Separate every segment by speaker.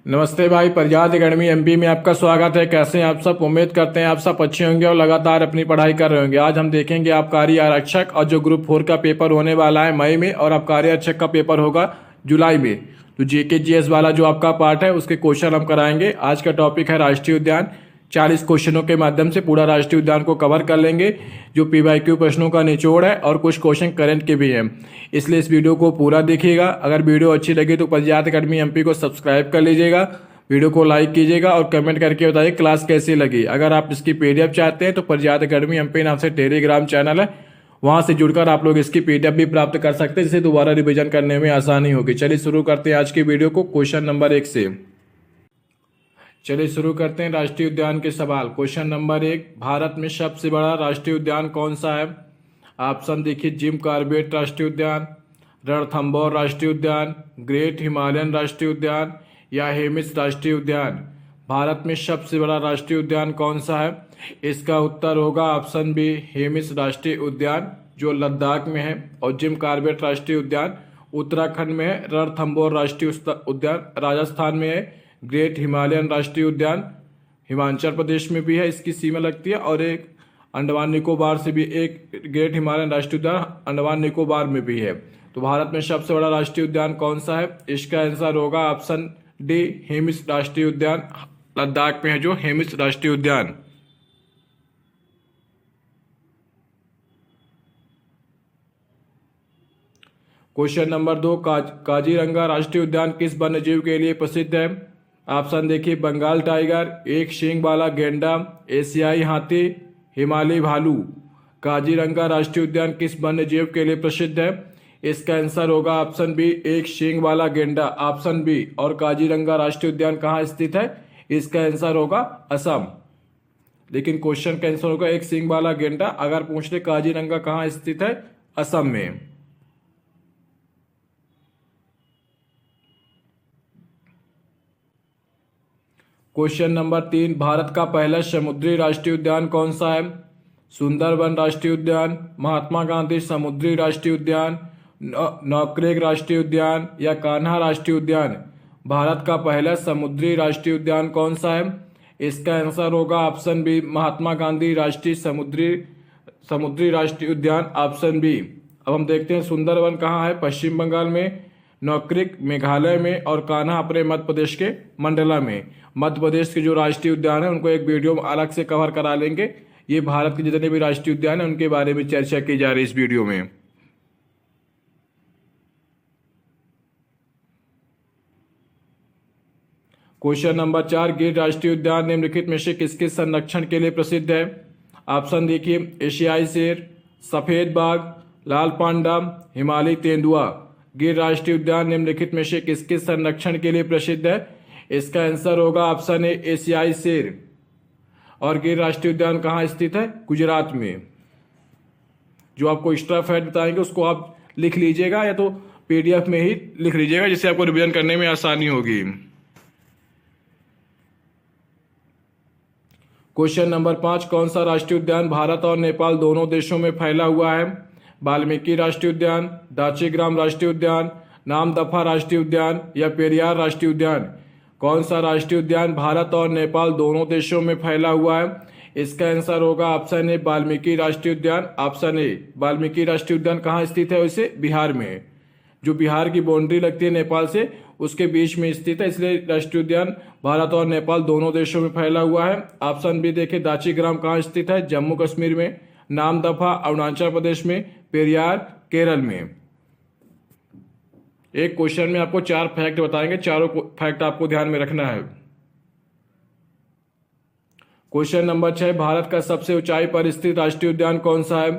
Speaker 1: नमस्ते भाई, प्रजात academy MP में आपका स्वागत है। कैसे हैं आप सब? उम्मीद करते हैं आप सब अच्छे होंगे और लगातार अपनी पढ़ाई कर रहे होंगे। आज हम देखेंगे आबकारी आरक्षक और जो ग्रुप 4 का पेपर होने वाला है मई में, और आबकारी आरक्षक का पेपर होगा जुलाई में। तो जीके जीएस वाला जो आपका पार्ट है उसके क्वेश्चन हम कराएंगे। आज का टॉपिक है राष्ट्रीय उद्यान। 40 क्वेश्चनों के माध्यम से पूरा राष्ट्रीय उद्यान को कवर कर लेंगे, जो पीवाईक्यू प्रश्नों का निचोड़ है और कुछ क्वेश्चन करंट के भी हैं। इसलिए इस वीडियो को पूरा देखिएगा। अगर वीडियो अच्छी लगी तो प्रजात एकेडमी एमपी को सब्सक्राइब कर लीजिएगा, वीडियो को लाइक कीजिएगा और कमेंट करके बताइए क्लास कैसी लगी। अगर आप इसकी पीडीएफ चाहते हैं तो प्रजात एकेडमी एमपी नाम से टेलीग्राम चैनल है, वहां से जुड़कर आप लोग इसकी पीडीएफ भी प्राप्त कर सकते हैं, जिससे दोबारा रिवीजन करने में आसानी होगी। चलिए शुरू करते हैं आज की वीडियो को क्वेश्चन नंबर 1 से। चलिए शुरू करते हैं राष्ट्रीय उद्यान के सवाल। क्वेश्चन नंबर 1, भारत में सबसे बड़ा राष्ट्रीय उद्यान कौन सा है? ऑप्शन देखिए, जिम कॉर्बेट राष्ट्रीय उद्यान, रणथंभौर राष्ट्रीय उद्यान, ग्रेट हिमालयन राष्ट्रीय उद्यान या हेमिस राष्ट्रीय उद्यान। भारत में सबसे बड़ा राष्ट्रीय उद्यान कौन सा है? इसका उत्तर होगा ऑप्शन बी, हेमिस राष्ट्रीय उद्यान, जो लद्दाख में है। और जिम कॉर्बेट राष्ट्रीय उद्यान उत्तराखंड में है। रणथंभौर राष्ट्रीय उद्यान राजस्थान में है। ग्रेट हिमालयन राष्ट्रीय उद्यान हिमाचल प्रदेश में भी है, इसकी सीमा लगती है। और एक अंडमान निकोबार से भी एक ग्रेट हिमालयन राष्ट्रीय उद्यान अंडमान निकोबार में भी है। तो भारत में सबसे बड़ा राष्ट्रीय उद्यान कौन सा है? इसका आंसर होगा ऑप्शन डी, हेमिस राष्ट्रीय उद्यान। लद्दाख में है जो हेमिस राष्ट्रीय उद्यान। क्वेश्चन नंबर 2, काजीरंगा राष्ट्रीय उद्यान किस वन्यजीव के लिए प्रसिद्ध है? ऑप्शन देखिए, बंगाल टाइगर, एक सींग वाला गेंडा, एशियाई हाथी, हिमालयी भालू। काजीरंगा राष्ट्रीय उद्यान किस वन्यजीव के लिए प्रसिद्ध है? इसका आंसर होगा ऑप्शन बी, एक सींग वाला गेंडा, ऑप्शन बी। और काजीरंगा राष्ट्रीय उद्यान कहाँ स्थित है? इसका आंसर होगा असम। लेकिन क्वेश्चन का आंसर होगा एक सींग वाला गेंडा। अगर पूछ ले काजीरंगा कहाँ स्थित है, असम में। क्वेश्चन नंबर 3, भारत का पहला समुद्री राष्ट्रीय उद्यान कौन सा है? सुंदरबन राष्ट्रीय उद्यान, महात्मा गांधी समुद्री राष्ट्रीय उद्यान, नौक्रेक राष्ट्रीय उद्यान या कान्हा राष्ट्रीय उद्यान। भारत का पहला समुद्री राष्ट्रीय उद्यान कौन सा है? इसका आंसर होगा ऑप्शन बी, महात्मा गांधी राष्ट्रीय समुद्री राष्ट्रीय उद्यान, ऑप्शन बी। अब हम देखते हैं सुंदरबन कहाँ है। पश्चिम बंगाल में, नौक्रेक मेघालय में और कान्हा अपने मध्य प्रदेश के मंडला में। मध्य प्रदेश के जो राष्ट्रीय उद्यान है उनको एक वीडियो में अलग से कवर करा लेंगे। ये भारत के जितने भी राष्ट्रीय उद्यान है उनके बारे में चर्चा की जा रही है इस वीडियो में। क्वेश्चन नंबर 4, गिर राष्ट्रीय उद्यान निम्नलिखित में से किसके संरक्षण के लिए प्रसिद्ध है? ऑप्शन देखिए, एशियाई शेर, सफेद बाघ, लाल पांडा, हिमालयी तेंदुआ। गिर राष्ट्रीय उद्यान निम्नलिखित में से किसके संरक्षण के लिए प्रसिद्ध है? इसका आंसर होगा ऑप्शन ए, एशियाई शेर। और गिर राष्ट्रीय उद्यान कहाँ स्थित है? गुजरात में। जो आपको एक्स्ट्रा फैक्ट बताएंगे उसको आप लिख लीजिएगा, या तो पीडीएफ में ही लिख लीजिएगा, जिससे आपको रिवीजन करने में आसानी होगी। क्वेश्चन नंबर 5, कौन सा राष्ट्रीय उद्यान भारत और नेपाल दोनों देशों में फैला हुआ है? वाल्मीकि राष्ट्रीय उद्यान, दाचीग्राम राष्ट्रीय उद्यान, नामदफा राष्ट्रीय उद्यान या पेरियार राष्ट्रीय उद्यान। कौन सा राष्ट्रीय उद्यान भारत और नेपाल दोनों देशों में फैला हुआ है? इसका आंसर होगा ऑप्शन ए, वाल्मीकि राष्ट्रीय उद्यान, ऑप्शन ए। वाल्मीकि राष्ट्रीय उद्यान कहाँ स्थित है? उसे बिहार में, जो बिहार की बाउंड्री लगती है नेपाल से, उसके बीच में स्थित है। इसलिए राष्ट्रीय उद्यान भारत और नेपाल दोनों देशों में फैला हुआ है। ऑप्शन बी देखिए, दाचीग्राम कहाँ स्थित है? जम्मू कश्मीर में, नामदफा अरुणाचल प्रदेश में, पेरियार केरल में। एक क्वेश्चन में आपको 4 फैक्ट बताएंगे, चारों फैक्ट आपको ध्यान में रखना है। क्वेश्चन नंबर 6, भारत का सबसे ऊंचाई पर स्थित राष्ट्रीय उद्यान कौन सा है?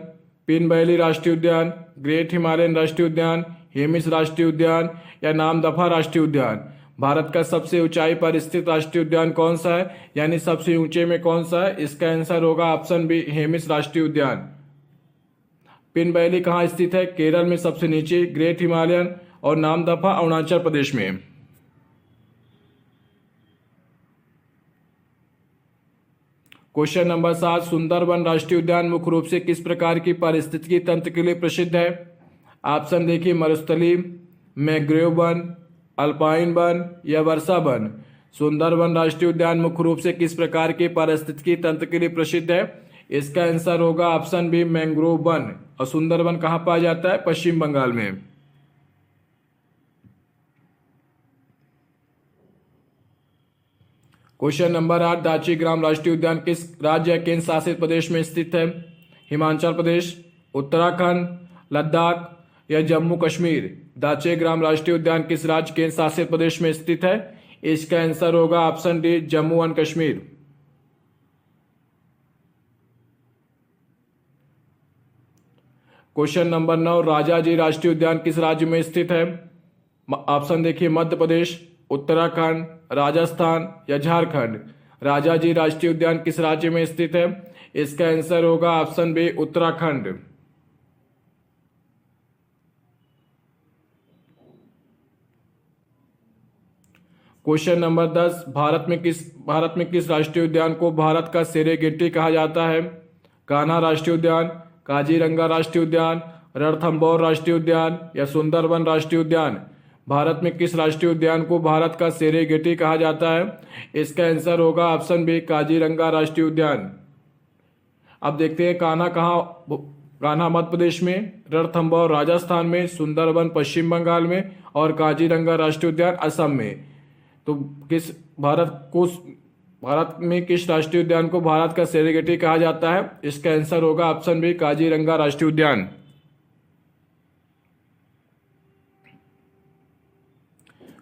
Speaker 1: पिन वैली राष्ट्रीय उद्यान, ग्रेट हिमालयन राष्ट्रीय उद्यान, हेमिस राष्ट्रीय उद्यान या नामदफा राष्ट्रीय उद्यान। भारत का सबसे ऊंचाई पर स्थित राष्ट्रीय उद्यान कौन सा है, यानी सबसे ऊंचे में कौन सा है? इसका आंसर होगा ऑप्शन बी, हेमिस राष्ट्रीय उद्यान। पिन वैली कहाँ स्थित है? केरल में सबसे नीचे। ग्रेट हिमालयन और नामदफा अरुणाचल प्रदेश में। क्वेश्चन नंबर 7, सुंदरबन राष्ट्रीय उद्यान मुख्य रूप से किस प्रकार की पारिस्थितिकी तंत्र के लिए प्रसिद्ध है? ऑप्शन देखिए, मरुस्थलीय, मैंग्रोव वन, अल्पाइन वन या वर्षा वन। सुंदरबन राष्ट्रीय उद्यान मुख्य रूप से किस प्रकार के पारिस्थितिकी तंत्र के लिए प्रसिद्ध है? इसका आंसर होगा ऑप्शन बी मैंग्रोव वन। और सुंदरबन कहाँ पाया जाता है? पश्चिम बंगाल में। क्वेश्चन नंबर 8, दाची ग्राम राष्ट्रीय उद्यान किस राज्य या केंद्र शासित प्रदेश में स्थित है? हिमाचल प्रदेश, उत्तराखंड, लद्दाख या जम्मू कश्मीर। दाची ग्राम राष्ट्रीय उद्यान किस राज्य केंद्र शासित प्रदेश में स्थित है? इसका आंसर होगा option D Jammu and Kashmir. Question number 9, Rajaji राष्ट्रीय उद्यान किस राज्य में स्थित है? ऑप्शन देखिए मध्य प्रदेश, उत्तराखंड, राजस्थान या झारखंड। राजाजी राष्ट्रीय उद्यान किस राज्य में स्थित है? इसका आंसर होगा option B Uttarakhand. Question number 10, Bharat में किस राष्ट्रीय उद्यान को भारत का सेरेगेटी कहा जाता है? कान्हा राष्ट्रीय उद्यान, काजीरंगा राष्ट्रीय उद्यान, रणथंभौर राष्ट्रीय उद्यान या सुंदरबन राष्ट्रीय उद्यान। भारत में किस राष्ट्रीय उद्यान को भारत का सेरेगेटी कहा जाता है? इसका आंसर होगा ऑप्शन बी काजीरंगा राष्ट्रीय उद्यान। अब देखते हैं कान्हा मध्य प्रदेश में, रणथंभौर राजस्थान में, सुंदरबन पश्चिम बंगाल में और काजीरंगा राष्ट्रीय उद्यान असम में। तो भारत में किस राष्ट्रीय उद्यान को भारत का सेरेगेटी कहा जाता है? इसका आंसर होगा ऑप्शन बी काजीरंगा राष्ट्रीय उद्यान।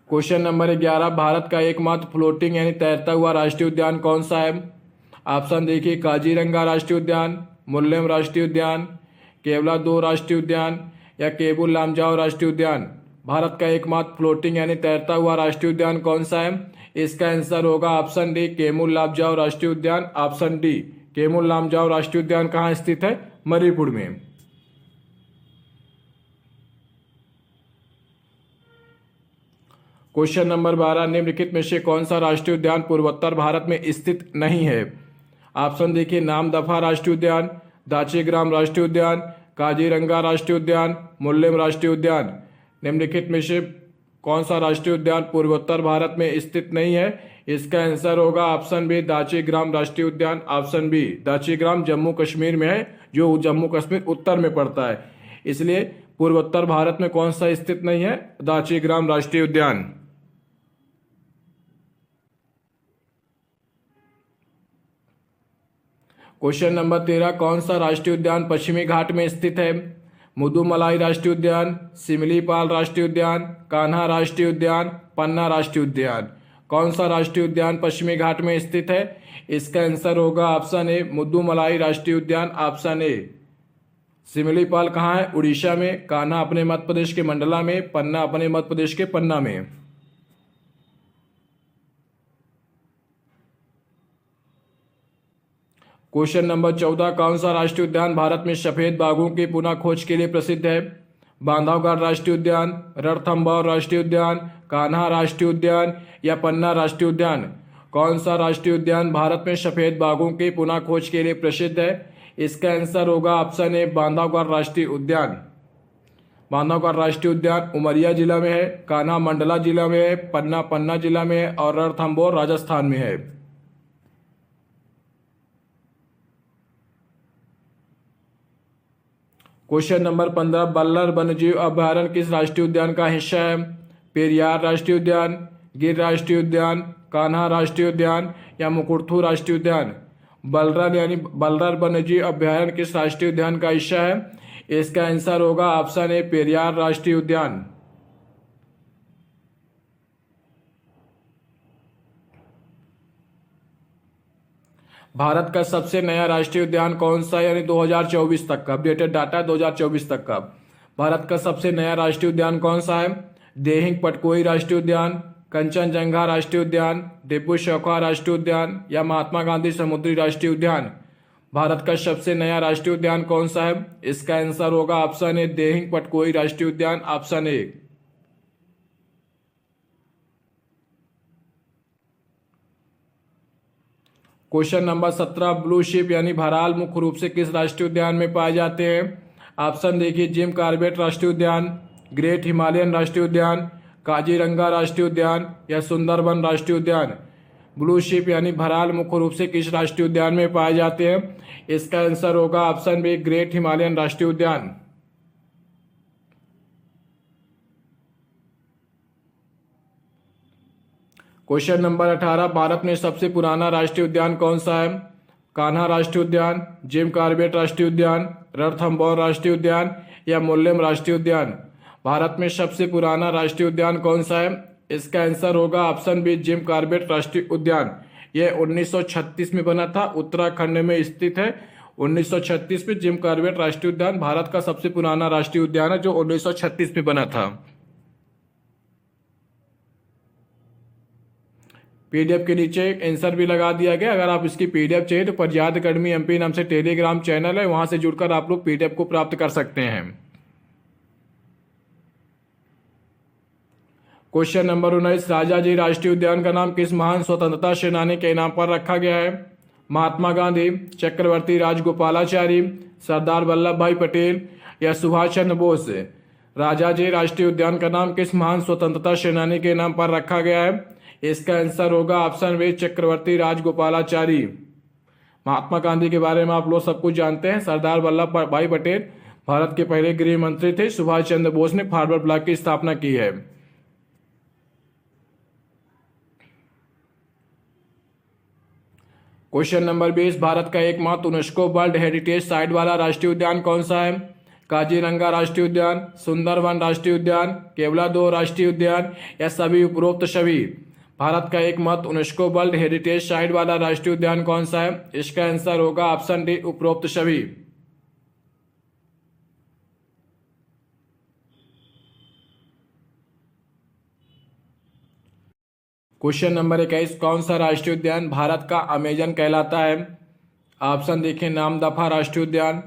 Speaker 1: क्वेश्चन नंबर 11, भारत का एकमात्र फ्लोटिंग यानी तैरता हुआ राष्ट्रीय उद्यान कौन सा है? ऑप्शन देखिए काजीरंगा राष्ट्रीय उद्यान, मुल्लेम राष्ट्रीय उद्यान, केवला 2 राष्ट्रीय उद्यान या केबुल लामजाओ राष्ट्रीय उद्यान। भारत का एकमात्र फ्लोटिंग यानी तैरता हुआ राष्ट्रीय उद्यान कौन सा है? इसका आंसर होगा ऑप्शन डी केमुल लामजाओ राष्ट्रीय उद्यान। ऑप्शन डी केमुल लामजाओ राष्ट्रीय उद्यान कहाँ स्थित है? मणिपुर में। क्वेश्चन नंबर 12, निम्नलिखित में से कौन सा राष्ट्रीय उद्यान पूर्वोत्तर भारत में स्थित नहीं है? ऑप्शन देखिए नामदफा राष्ट्रीय उद्यान, दाची ग्राम राष्ट्रीय उद्यान, काजीरंगा राष्ट्रीय उद्यान, मुल्लेम राष्ट्रीय उद्यान। निम्नलिखित में से कौन सा राष्ट्रीय उद्यान पूर्वोत्तर भारत में स्थित नहीं है? इसका आंसर होगा ऑप्शन बी दाची ग्राम राष्ट्रीय उद्यान। ऑप्शन बी दाची ग्राम जम्मू कश्मीर में है, जो जम्मू कश्मीर उत्तर में पड़ता है, इसलिए पूर्वोत्तर भारत में कौन सा स्थित नहीं है? दाची ग्राम राष्ट्रीय उद्यान। क्वेश्चन नंबर 13, कौन सा राष्ट्रीय उद्यान पश्चिमी घाट में स्थित है? मुदुमलाई राष्ट्रीय उद्यान, सिमलीपाल राष्ट्रीय उद्यान, कान्हा राष्ट्रीय उद्यान, पन्ना राष्ट्रीय उद्यान। कौन सा राष्ट्रीय उद्यान पश्चिमी घाट में स्थित है? इसका आंसर होगा ऑप्शन ए मुदुमलाई राष्ट्रीय उद्यान। ऑप्शन ए। सिमलीपाल कहाँ है? उड़ीसा में। कान्हा अपने मध्य प्रदेश के मंडला में, पन्ना अपने मध्य प्रदेश के पन्ना में। क्वेश्चन नंबर 14, कौन सा राष्ट्रीय उद्यान भारत में सफेद बाघों की पुनः खोज के लिए प्रसिद्ध है? बांधवगढ़ राष्ट्रीय उद्यान, रणथंभौर राष्ट्रीय उद्यान, कान्हा राष्ट्रीय उद्यान या पन्ना राष्ट्रीय उद्यान। कौन सा राष्ट्रीय उद्यान भारत में सफेद बाघों की पुनः खोज के लिए प्रसिद्ध है? इसका आंसर होगा ऑप्शन ए बांधवगढ़ राष्ट्रीय उद्यान। बांधवगढ़ राष्ट्रीय उद्यान उमरिया जिला में है, कान्हा मंडला जिला में है, पन्ना जिला में है और रणथंभौर राजस्थान में है। क्वेश्चन नंबर 15, बल्लर वन्यजीव अभयारण्य किस राष्ट्रीय उद्यान का हिस्सा है? पेरियार राष्ट्रीय उद्यान, गिर राष्ट्रीय उद्यान, कान्हा राष्ट्रीय उद्यान या मुकुरथू राष्ट्रीय उद्यान। बल्लर वन्यजीव अभयारण्य किस राष्ट्रीय उद्यान का हिस्सा है? इसका आंसर होगा ऑप्शन ए पेरियार राष्ट्रीय उद्यान। भारत का सबसे नया राष्ट्रीय उद्यान कौन सा है? यानी 2024 तक का अपडेटेड डाटा 2024 तक का। भारत का सबसे नया राष्ट्रीय उद्यान कौन सा है? देहिंग पटकोई राष्ट्रीय उद्यान, कंचनजंगा राष्ट्रीय उद्यान, डिब्रू सैखोवा राष्ट्रीय उद्यान या महात्मा गांधी समुद्री राष्ट्रीय उद्यान। भारत का सबसे नया राष्ट्रीय उद्यान कौन सा है? इसका आंसर होगा ऑप्शन ए देहिंग पटकोई राष्ट्रीय उद्यान। ऑप्शन ए। क्वेश्चन नंबर 17, ब्लू शिप यानी भराल मुख्य रूप से किस राष्ट्रीय उद्यान में पाए जाते हैं? ऑप्शन देखिए जिम कॉर्बेट राष्ट्रीय उद्यान, ग्रेट हिमालयन राष्ट्रीय उद्यान, काजीरंगा राष्ट्रीय उद्यान या सुंदरबन राष्ट्रीय उद्यान। ब्लू शिप यानी भराल मुख्य रूप से किस राष्ट्रीय उद्यान में पाए जाते हैं? इसका आंसर होगा ऑप्शन बी, ग्रेट हिमालयन राष्ट्रीय उद्यान। क्वेश्चन नंबर 18, भारत में सबसे पुराना राष्ट्रीय उद्यान कौन सा है? कान्हा राष्ट्रीय उद्यान, जिम कॉर्बेट राष्ट्रीय उद्यान, रणथंभौर राष्ट्रीय उद्यान या मोल्लेम राष्ट्रीय उद्यान। भारत में सबसे पुराना राष्ट्रीय उद्यान कौन सा है? इसका आंसर होगा ऑप्शन बी, जिम कॉर्बेट राष्ट्रीय उद्यान। यह 1936 में बना था, उत्तराखंड में स्थित है। 1936 में जिम कॉर्बेट राष्ट्रीय उद्यान भारत का सबसे पुराना राष्ट्रीय उद्यान है, जो 1936 में बना था। पीडीएफ के नीचे एक आंसर भी लगा दिया गया। अगर आप इसकी पीडीएफ चाहिए तो पंजाब अकेडमी एमपी नाम से टेलीग्राम चैनल है, वहां से जुड़कर आप लोग पीडीएफ को प्राप्त कर सकते हैं। क्वेश्चन नंबर 19, राजाजी राष्ट्रीय उद्यान का नाम किस महान स्वतंत्रता सेनानी के नाम पर रखा गया है? महात्मा गांधी, चक्रवर्ती राजगोपालाचारी, सरदार वल्लभ भाई पटेल या सुभाष चंद्र बोस। राजाजी राष्ट्रीय उद्यान का नाम किस महान स्वतंत्रता सेनानी के नाम पर रखा गया है? इसका आंसर होगा ऑप्शन बी, चक्रवर्ती राजगोपालाचारी। महात्मा गांधी के बारे में आप लोग सब कुछ जानते हैं। सरदार वल्लभ भाई पटेल भारत के पहले गृह मंत्री थे। सुभाष चंद्र बोस ने फॉरवर्ड ब्लॉक की स्थापना की है। क्वेश्चन नंबर 20, भारत का एकमात्र यूनेस्को वर्ल्ड हेरिटेज साइट वाला राष्ट्रीय उद्यान कौन सा है? काजीरंगा राष्ट्रीय उद्यान, सुंदरबन राष्ट्रीय उद्यान, केवलादेव राष्ट्रीय उद्यान या सभी उपरोक्त सभी। भारत का एकमात्र यूनेस्को वर्ल्ड हेरिटेज साइट वाला राष्ट्रीय उद्यान कौन सा है? इसका आंसर होगा ऑप्शन डी, उपरोक्त सभी। क्वेश्चन नंबर 21, कौन सा राष्ट्रीय उद्यान भारत का अमेजन कहलाता है? ऑप्शन देखें, नामदफा राष्ट्रीय उद्यान,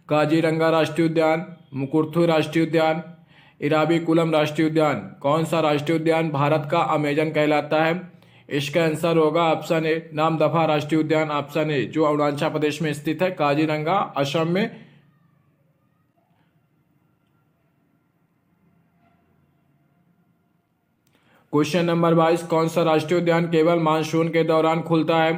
Speaker 1: काजीरंगा राष्ट्रीय उद्यान, मुकुरथु राष्ट्रीय उद्यान, इराविकुलम राष्ट्रीय उद्यान। कौन सा राष्ट्रीय उद्यान भारत का अमेजन कहलाता है? इसका आंसर होगा ऑप्शन ए, नामदफा राष्ट्रीय उद्यान, ऑप्शन ए, जो अरुणाचल प्रदेश में स्थित है, काजीरंगा असम में। क्वेश्चन नंबर 22, कौन सा राष्ट्रीय उद्यान केवल मानसून के दौरान खुलता है?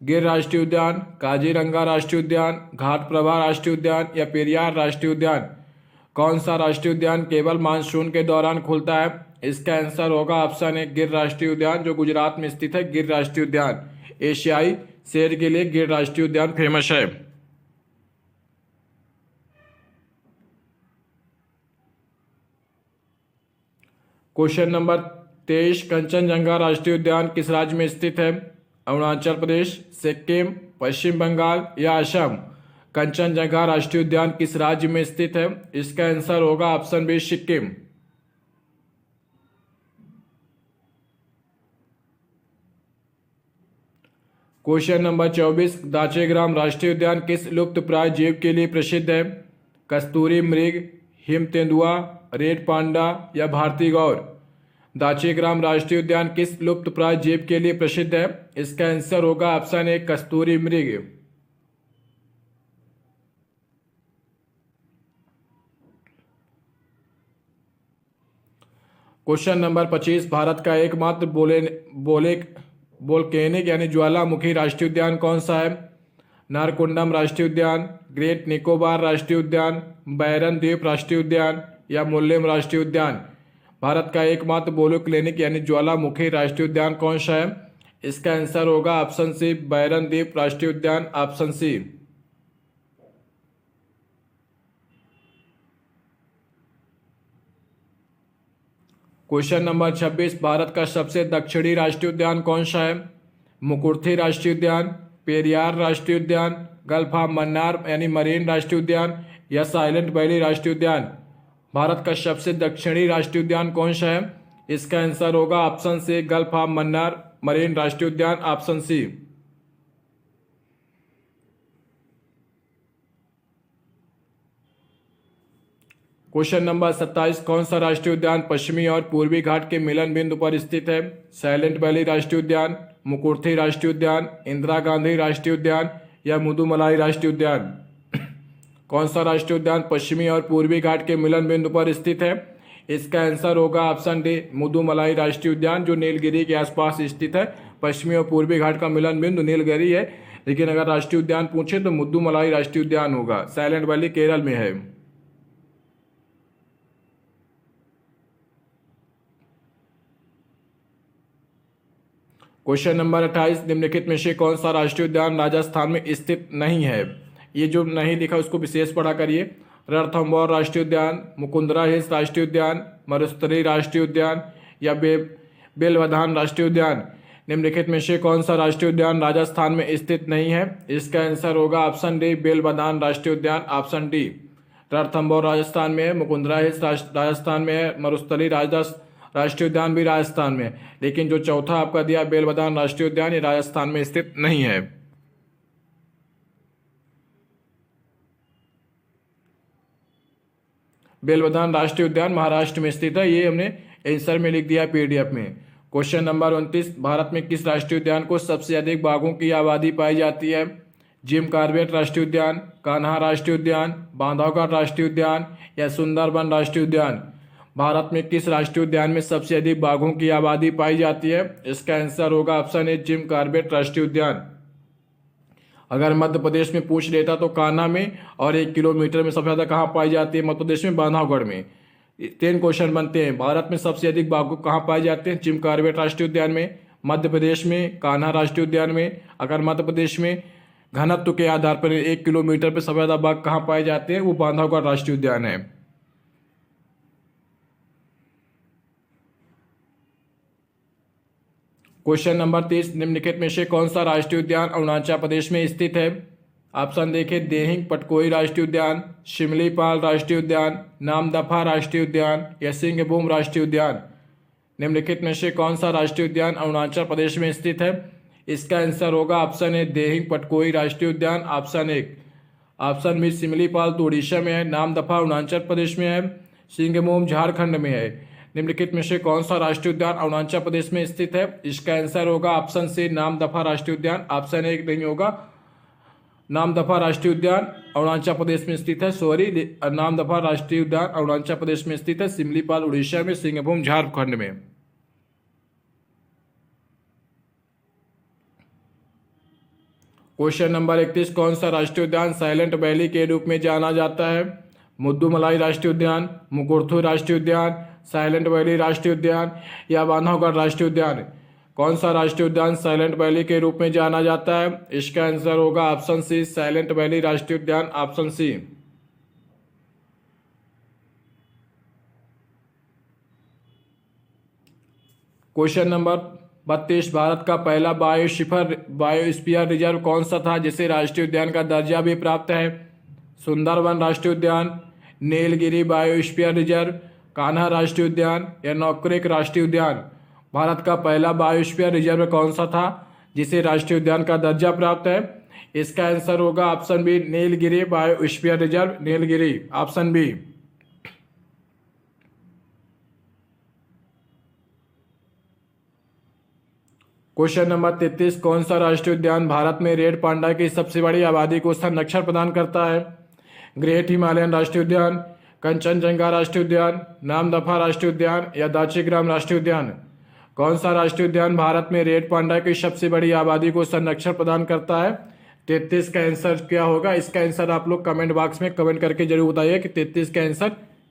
Speaker 1: गिर राष्ट्रीय उद्यान, काजीरंगा राष्ट्रीय उद्यान, घाटप्रभा राष्ट्रीय उद्यान या पेरियार राष्ट्रीय उद्यान। कौन सा राष्ट्रीय उद्यान केवल मानसून के दौरान खुलता है? इसका आंसर होगा ऑप्शन ए, गिर राष्ट्रीय उद्यान, जो गुजरात में स्थित है। गिर राष्ट्रीय उद्यान एशियाई शेर के लिए गिर राष्ट्रीय उद्यान फेमस है। क्वेश्चन नंबर 23, कंचनजंगा राष्ट्रीय उद्यान किस राज्य में स्थित है? अरुणाचल प्रदेश, सिक्किम, पश्चिम बंगाल या असम। कंचनजंगा राष्ट्रीय उद्यान किस राज्य में स्थित है? इसका आंसर होगा option B, Sikkim. Question number 24, Dachigam राष्ट्रीय उद्यान किस लुप्तप्राय जीव के लिए प्रसिद्ध है? कस्तूरी मृग, हिम तेंदुआ, रेड पांडा या भारतीय गौर। दाचेग्राम राष्ट्रीय उद्यान किस लुप्तप्राय जीव के लिए प्रसिद्ध है? इसका आंसर होगा ऑप्शन ए, कस्तूरी मृग। क्वेश्चन नंबर 25, भारत का एकमात्र वोल्केनिक यानी ज्वालामुखी राष्ट्रीय उद्यान कौन सा है? नारकुंडम राष्ट्रीय उद्यान, ग्रेट निकोबार राष्ट्रीय उद्यान, बैरन द्वीप राष्ट्रीय उद्यान या मोल्लेम राष्ट्रीय उद्यान। भारत का एकमात्र वोल्केनिक यानी ज्वालामुखी राष्ट्रीय उद्यान कौन सा है? इसका आंसर होगा ऑप्शन सी, बैरन द्वीप राष्ट्रीय उद्यान, option C. Question number 26, Bharat का सबसे दक्षिणी राष्ट्रीय उद्यान कौन सा है? मुकुरथी राष्ट्रीय उद्यान, पेरियार राष्ट्रीय उद्यान, गल्फ ऑफ मन्नार यानी मरीन राष्ट्रीय उद्यान या साइलेंट वैली राष्ट्रीय उद्यान। भारत का सबसे दक्षिणी राष्ट्रीय उद्यान कौन सा है? इसका आंसर होगा option C, Gulf of Mannar marine राष्ट्रीय उद्यान, ऑप्शन सी। क्वेश्चन नंबर 27, कौन सा राष्ट्रीय उद्यान पश्चिमी और पूर्वी घाट के मिलन बिंदु पर स्थित है? साइलेंट वैली राष्ट्रीय उद्यान, मुकुरथी राष्ट्रीय उद्यान, इंदिरा गांधी राष्ट्रीय उद्यान या मुदुमलाई राष्ट्रीय उद्यान। कौन सा राष्ट्रीय उद्यान पश्चिमी और पूर्वी घाट के मिलन बिंदु पर स्थित है? इसका आंसर होगा ऑप्शन डी मुदुमलाई राष्ट्रीय उद्यान, जो नीलगिरी के आसपास स्थित है। पश्चिमी और पूर्वी घाट का मिलन बिंदु नीलगिरी है, लेकिन अगर राष्ट्रीय उद्यान पूछे तो मुदुमलाई राष्ट्रीय उद्यान होगा। साइलेंट वैली केरल में है। क्वेश्चन नंबर 28, निम्नलिखित में से कौन सा राष्ट्रीय उद्यान राजस्थान में स्थित नहीं है? ये जो नहीं लिखा उसको विशेष पढ़ा करिए। रणथंभौर राष्ट्रीय उद्यान, मुकुंदरा हिल्स राष्ट्रीय उद्यान, मरुस्थली राष्ट्रीय उद्यान या बेलवधान राष्ट्रीय उद्यान। निम्नलिखित में से कौन सा राष्ट्रीय उद्यान राजस्थान में स्थित नहीं है? इसका आंसर होगा ऑप्शन डी बेलवधान राष्ट्रीय उद्यान, ऑप्शन डी। रणथंभौर राजस्थान में है, मुकुंदरा हिल्स राजस्थान में है, मरुस्थली राष्ट्रीय उद्यान भी राजस्थान में, लेकिन जो चौथा आपका दिया बेलवधान राष्ट्रीय उद्यान, ये राजस्थान में स्थित नहीं है। बेलवधान राष्ट्रीय उद्यान महाराष्ट्र में स्थित है, ये हमने आंसर में लिख दिया पीडीएफ में। क्वेश्चन नंबर 29, भारत में किस राष्ट्रीय उद्यान को सबसे अधिक बाघों की आबादी पाई जाती है? जिम कॉर्बेट राष्ट्रीय उद्यान, कान्हा राष्ट्रीय उद्यान, बांधवगढ़ राष्ट्रीय उद्यान या सुंदरबन राष्ट्रीय उद्यान। भारत में किस राष्ट्रीय उद्यान में सबसे अधिक बाघों की आबादी पाई जाती है? इसका आंसर होगा ऑप्शन ए जिम कॉर्बेट राष्ट्रीय उद्यान। अगर मध्य प्रदेश में पूछ लेता तो कान्हा में, और 1 किलोमीटर में सबसे ज्यादा कहाँ पाई जाती है? मध्य प्रदेश में बांधवगढ़ में। 3 क्वेश्चन बनते हैं। भारत में सबसे अधिक बाघ कहाँ पाए जाते हैं? जिम कॉर्बेट राष्ट्रीय उद्यान में, मध्य प्रदेश में कान्हा राष्ट्रीय उद्यान में। अगर मध्य प्रदेश में घनत्व के आधार पर 1 किलोमीटर पर सबसे ज्यादा बाघ कहाँ पाए जाते हैं? वो बांधवगढ़ राष्ट्रीय उद्यान है। क्वेश्चन नंबर 30, निम्नलिखित में से कौन सा राष्ट्रीय उद्यान अरुणाचल प्रदेश में स्थित है? ऑप्शन देखिए, देहिंग पटकोई राष्ट्रीय उद्यान, शिमलीपाल राष्ट्रीय उद्यान, नामदफा राष्ट्रीय उद्यान या सिंहभूम राष्ट्रीय उद्यान। निम्नलिखित में से कौन सा राष्ट्रीय उद्यान अरुणाचल प्रदेश में स्थित है? इसका आंसर होगा ऑप्शन ए देहिंग पटकोई राष्ट्रीय उद्यान, option A. Option B Similipal तो उड़ीसा में है, नामदफा अरुणाचल प्रदेश में है, सिंहभूम झारखंड में है। निम्नलिखित में से कौन सा राष्ट्रीय उद्यान अरुणाचल प्रदेश में स्थित है? इसका आंसर होगा ऑप्शन सी नामदफा राष्ट्रीय उद्यान, ऑप्शन ए नहीं होगा। नामदफा राष्ट्रीय उद्यान अरुणाचल प्रदेश में स्थित है, सॉरी, नामदफा राष्ट्रीय उद्यान अरुणाचल प्रदेश में स्थित है, शिमलीपाल उड़ीसा में, सिंहभूम झारखंड में। क्वेश्चन नंबर 31, कौन सा राष्ट्रीय उद्यान साइलेंट वैली के रूप में जाना जाता है? मुद्दुमलाई राष्ट्रीय उद्यान, मुकुरथु राष्ट्रीय उद्यान, साइलेंट वैली राष्ट्रीय उद्यान या बांधवगढ़ राष्ट्रीय उद्यान। कौन सा राष्ट्रीय उद्यान साइलेंट वैली के रूप में जाना जाता है? इसका आंसर होगा ऑप्शन सी साइलेंट वैली राष्ट्रीय उद्यान, option C. Question number 32, Bharat का पहला बायोस्फीयर रिजर्व कौन सा था जिसे राष्ट्रीय उद्यान का दर्जा भी प्राप्त है? सुंदरबन राष्ट्रीय उद्यान, नीलगिरी बायोस्फीयर रिजर्व, कान्हा राष्ट्रीय उद्यान या नौक्रेक राष्ट्रीय उद्यान। भारत का पहला बायोस्फीयर रिजर्व कौन सा था जिसे राष्ट्रीय उद्यान का दर्जा प्राप्त है? इसका आंसर होगा option B Nilgiri biosphere reserve, Nilgiri, option B. Question number 33, कौन सा राष्ट्रीय उद्यान भारत में रेड पांडा की सबसे बड़ी आबादी को संरक्षण प्रदान करता है? ग्रेट हिमालयन राष्ट्रीय उद्यान, कंचनजंगा राष्ट्रीय उद्यान, नामदफा राष्ट्रीय उद्यान या दाचीग्राम राष्ट्रीय उद्यान। कौन सा राष्ट्रीय उद्यान भारत में रेड पांडा की सबसे बड़ी आबादी को संरक्षण प्रदान करता है? 33 का आंसर क्या होगा? इसका आंसर आप लोग कमेंट बॉक्स में कमेंट करके जरूर बताइए कि 33 का आंसर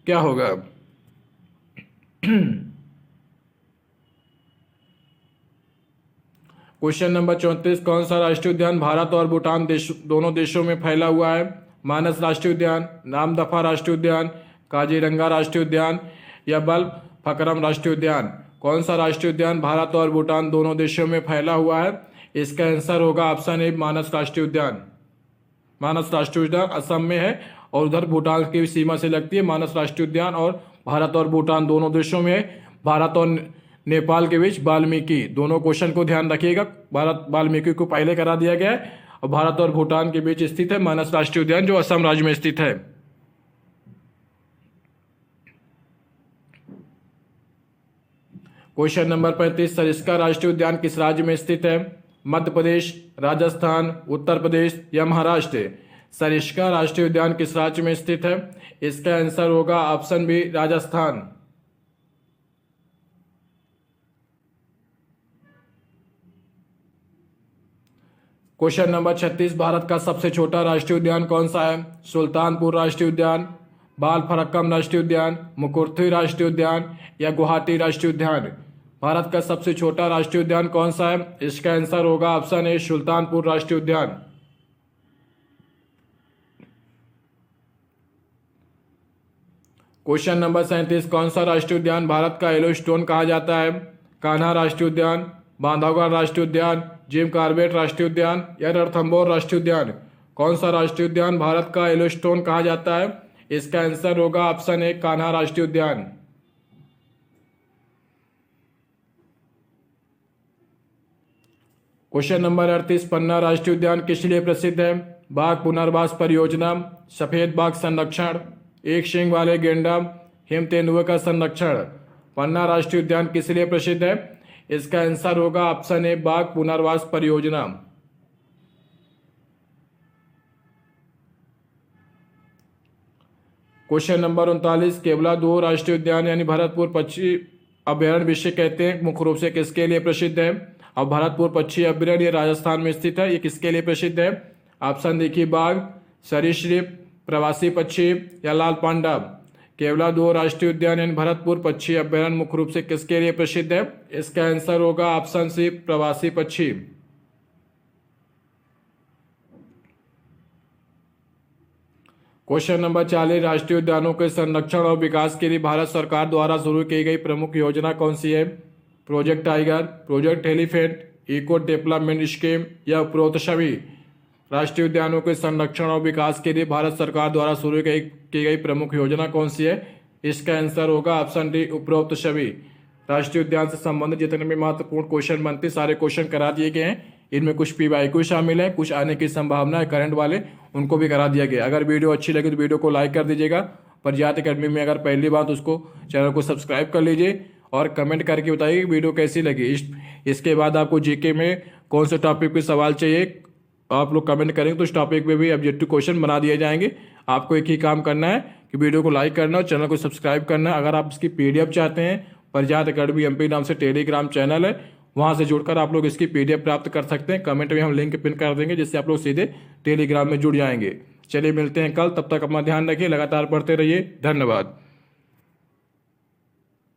Speaker 1: क्या होगा। क्वेश्चन नंबर 34, कौन सा राष्ट्रीय उद्यान भारत और भूटान दोनों देशों में फैला हुआ है? मानस राष्ट्रीय उद्यान, नामदफा राष्ट्रीय उद्यान, काजीरंगा राष्ट्रीय उद्यान या बल फकरम राष्ट्रीय उद्यान। कौन सा राष्ट्रीय उद्यान भारत और भूटान दोनों देशों में फैला हुआ है? इसका आंसर होगा ऑप्शन ए मानस राष्ट्रीय उद्यान। मानस राष्ट्रीय उद्यान असम में है और उधर भूटान की सीमा से लगती है। मानस राष्ट्रीय उद्यान और भारत और भूटान दोनों देशों में है। भारत और नेपाल के बीच वाल्मीकि, दोनों क्वेश्चन को ध्यान रखिएगा। भारत वाल्मीकि को पहले करा दिया गया है और भारत और भूटान के बीच स्थित है मानस राष्ट्रीय उद्यान, जो असम राज्य में स्थित है। क्वेश्चन नंबर 35, सरिस्का राष्ट्रीय उद्यान किस राज्य में स्थित है? मध्य प्रदेश, राजस्थान, उत्तर प्रदेश या महाराष्ट्र। सरिस्का राष्ट्रीय उद्यान किस राज्य में स्थित है? इसका आंसर होगा option B Rajasthan. Question number 36, Bharat का सबसे छोटा राष्ट्रीय उद्यान कौन सा है? सुल्तानपुर राष्ट्रीय उद्यान, बाल फरक्कम राष्ट्रीय उद्यान, मुकुर्थी राष्ट्रीय उद्यान या गुवाहाटी राष्ट्रीय उद्यान। भारत का सबसे छोटा राष्ट्रीय उद्यान कौन सा है? इसका आंसर होगा ऑप्शन ए, सुल्तानपुर राष्ट्रीय उद्यान। क्वेश्चन नंबर 37, कौन सा राष्ट्रीय उद्यान भारत का येलोस्टोन कहा जाता है? कान्हा राष्ट्रीय उद्यान, बांधवगढ़ राष्ट्रीय उद्यान, जिम कॉर्बेट राष्ट्रीय उद्यान या रणथंभौर राष्ट्रीय उद्यान। कौन सा राष्ट्रीय उद्यान भारत का येलोस्टोन कहा जाता है? इसका आंसर होगा ऑप्शन ए, कान्हा राष्ट्रीय उद्यान। क्वेश्चन नंबर 38, पन्ना राष्ट्रीय उद्यान किस लिए प्रसिद्ध है? बाघ पुनर्वास परियोजना, सफेद बाघ संरक्षण, एक सींग वाले गेंडा, हिम तेंदुए का संरक्षण। पन्ना राष्ट्रीय उद्यान किस लिए प्रसिद्ध है? इसका आंसर होगा ऑप्शन ए, बाघ पुनर्वास परियोजना। क्वेश्चन नंबर 39, केवलादेव राष्ट्रीय उद्यान यानी भरतपुर पक्षी अभ्यारण्य विश्व कहते हैं मुख्य रूप से किसके लिए प्रसिद्ध है? अब भरतपुर पक्षी अभ्यारण्य ये राजस्थान में स्थित है, ये किसके लिए प्रसिद्ध है? ऑप्शन देखिए, बाघ, सरीसृप, प्रवासी पक्षी या लाल पांडा। केवलादेव राष्ट्रीय उद्यान यानी भरतपुर पक्षी अभ्यारण्य मुख्य रूप से किसके लिए प्रसिद्ध है? इसका आंसर होगा ऑप्शन सी, प्रवासी पक्षी। क्वेश्चन नंबर 40, राष्ट्रीय उद्यानों के संरक्षण और विकास के लिए भारत सरकार द्वारा शुरू की गई प्रमुख योजना कौन सी है? Project Tiger, Project Elephant, eco development scheme या उपरोक्त सभी। राष्ट्रीय उद्यानों के संरक्षण और विकास के लिए भारत सरकार द्वारा शुरू की गई प्रमुख योजना कौन सी है? इसका आंसर होगा ऑप्शन डी, उपरोक्त सभी। राष्ट्रीय उद्यान से संबंधित जितने भी महत्वपूर्ण क्वेश्चन बनते सारे क्वेश्चन करा दिए गए हैं। इनमें कुछ PYQ शामिल है, कुछ आने की संभावना है करंट वाले, उनको भी करा दिया गया। अगर वीडियो अच्छी लगी तो वीडियो को लाइक कर दीजिएगा। प्रज्ञात अकेडमी में अगर पहली बार तो उसको चैनल को सब्सक्राइब कर लीजिए और कमेंट करके बताइए वीडियो कैसी लगी। इसके बाद आपको GK में कौन से टॉपिक पे सवाल चाहिए आप लोग कमेंट करेंगे तो उस टॉपिक पे भी ऑब्जेक्टिव क्वेश्चन बना दिए जाएंगे। आपको एक ही काम करना है कि वीडियो को लाइक करना और चैनल को सब्सक्राइब करना है। अगर आप इसकी PDF चाहते हैं, प्रज्ञात अकेडमी MP नाम से टेलीग्राम चैनल है, वहां से जुड़कर आप लोग इसकी PDF प्राप्त कर सकते हैं। कमेंट में हम लिंक पिन कर देंगे जिससे आप लोग सीधे टेलीग्राम में जुड़ जाएंगे। चलिए मिलते हैं कल, तब तक अपना ध्यान रखिए, लगातार पढ़ते रहिए। धन्यवाद।